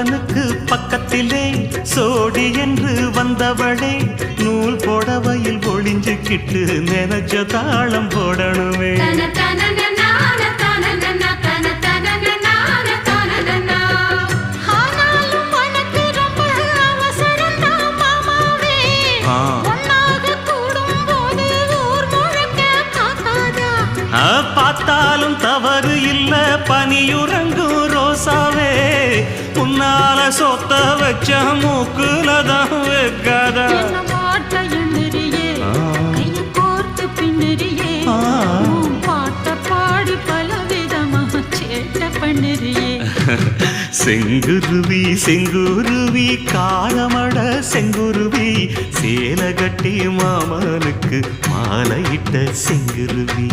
தோழனுக்கு பக்கத்திலே சோடி என்று வந்தவளே நூல் புடவையில் ஒளிஞ்சுக்கிட்டு நினைச்ச தாளம் போடணுமே. பார்த்தாலும் தவறு இல்ல பனியுறங்கும் ரோசாவே உன்னால சொத்த வச்ச மூக்குலதான் வைக்காதா. செங்குருவி செங்குருவி காலமட செங்குருவி சேல கட்டி மாமனுக்கு மாலையிட்ட செங்குருவி.